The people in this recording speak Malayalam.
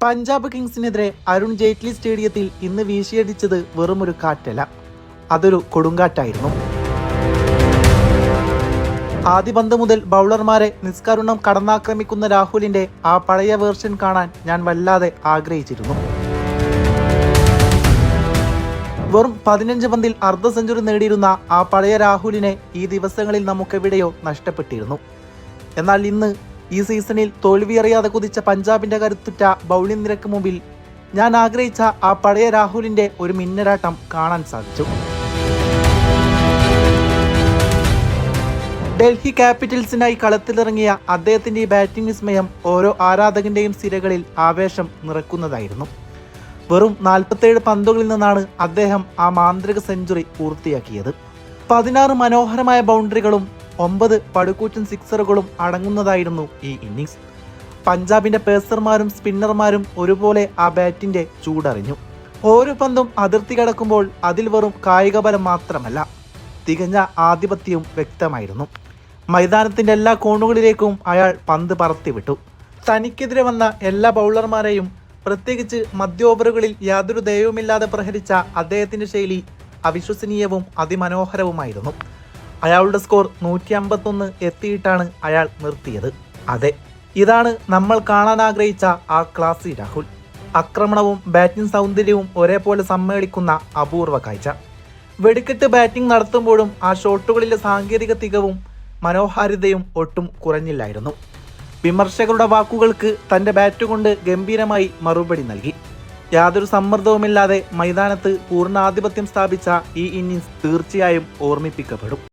പഞ്ചാബ് കിങ്സിനെതിരെ അരുൺ ജെയ്റ്റ്ലി സ്റ്റേഡിയത്തിൽ ഇന്ന് വീശിയടിച്ചത് വെറുമൊരു കാറ്റല്ല, അതൊരു കൊടുങ്കാറ്റായിരുന്നു. ആദ്യ പന്ത് മുതൽ ബൗളർമാരെ നിഷ്കരുണം കടന്നാക്രമിക്കുന്ന രാഹുലിന്റെ ആ പഴയ വേർഷൻ കാണാൻ ഞാൻ വല്ലാതെ ആഗ്രഹിച്ചിരുന്നു. വെറും 15 പന്തിൽ അർദ്ധ സെഞ്ചുറി നേടിയിരുന്ന ആ പഴയ രാഹുലിനെ ഈ ദിവസങ്ങളിൽ നമുക്കെവിടെയോ നഷ്ടപ്പെട്ടിരുന്നു. എന്നാൽ ഇന്ന് ഈ സീസണിൽ തോൽവിയറിയാതെ കുതിച്ച പഞ്ചാബിന്റെ കരുത്തുറ്റ ബൗളിംഗ് നിരക്ക് മുമ്പിൽ ഞാൻ ആഗ്രഹിച്ച ആ പഴയ രാഹുലിന്റെ ഒരു മിന്നലാട്ടം കാണാൻ സാധിച്ചു. ഡൽഹി ക്യാപിറ്റൽസിനായി കളത്തിലിറങ്ങിയ അദ്ദേഹത്തിന്റെ ഈ ബാറ്റിംഗ് വിസ്മയം ഓരോ ആരാധകന്റെയും സിരകളിൽ ആവേശം നിറക്കുന്നതായിരുന്നു. വെറും 47 പന്തുകളിൽ നിന്നാണ് അദ്ദേഹം ആ മാന്ത്രിക സെഞ്ചുറി പൂർത്തിയാക്കിയത്. 16 മനോഹരമായ ബൗണ്ടറികളും 9 പടുകൂറ്റൻ സിക്സറുകളും അടങ്ങുന്നതായിരുന്നു ഈ ഇന്നിംഗ്സ്. പഞ്ചാബിന്റെ പേസർമാരും സ്പിന്നർമാരും ഒരുപോലെ ആ ബാറ്റിന്റെ ചൂടറിഞ്ഞു. ഓരോ പന്തും അതിർത്തി കടക്കുമ്പോൾ അതിൽ വെറും കായികബലം മാത്രമല്ല, തികഞ്ഞ ആധിപത്യവും വ്യക്തമായിരുന്നു. മൈതാനത്തിന്റെ എല്ലാ കോണുകളിലേക്കും അയാൾ പന്ത് പറത്തിവിട്ടു. തനിക്കെതിരെ വന്ന എല്ലാ ബൗളർമാരെയും, പ്രത്യേകിച്ച് മധ്യ ഓവറുകളിൽ യാതൊരു ദയവുമില്ലാതെ പ്രഹരിച്ച അദ്ദേഹത്തിന്റെ ശൈലി അവിശ്വസനീയവും അതിമനോഹരവുമായിരുന്നു. അയാളുടെ സ്കോർ 151 എത്തിയിട്ടാണ് അയാൾ നിർത്തിയത്. അതെ, ഇതാണ് നമ്മൾ കാണാൻ ആഗ്രഹിച്ച ആ ക്ലാസി രാഹുൽ. ആക്രമണവും ബാറ്റിംഗ് സൗന്ദര്യവും ഒരേപോലെ സമ്മേളിക്കുന്ന അപൂർവ കാഴ്ച. വെടിക്കെട്ട് ബാറ്റിംഗ് നടത്തുമ്പോഴും ആ ഷോട്ടുകളിലെ സാങ്കേതിക തികവും മനോഹാരിതയും ഒട്ടും കുറഞ്ഞില്ലായിരുന്നു. വിമർശകരുടെ വാക്കുകൾക്ക് തന്റെ ബാറ്റ് കൊണ്ട് ഗംഭീരമായി മറുപടി നൽകി. യാതൊരു സമ്മർദ്ദവുമില്ലാതെ മൈതാനത്ത് പൂർണ്ണാധിപത്യം സ്ഥാപിച്ച ഈ ഇന്നിംഗ്സ് തീർച്ചയായും ഓർമ്മിപ്പിക്കപ്പെടും.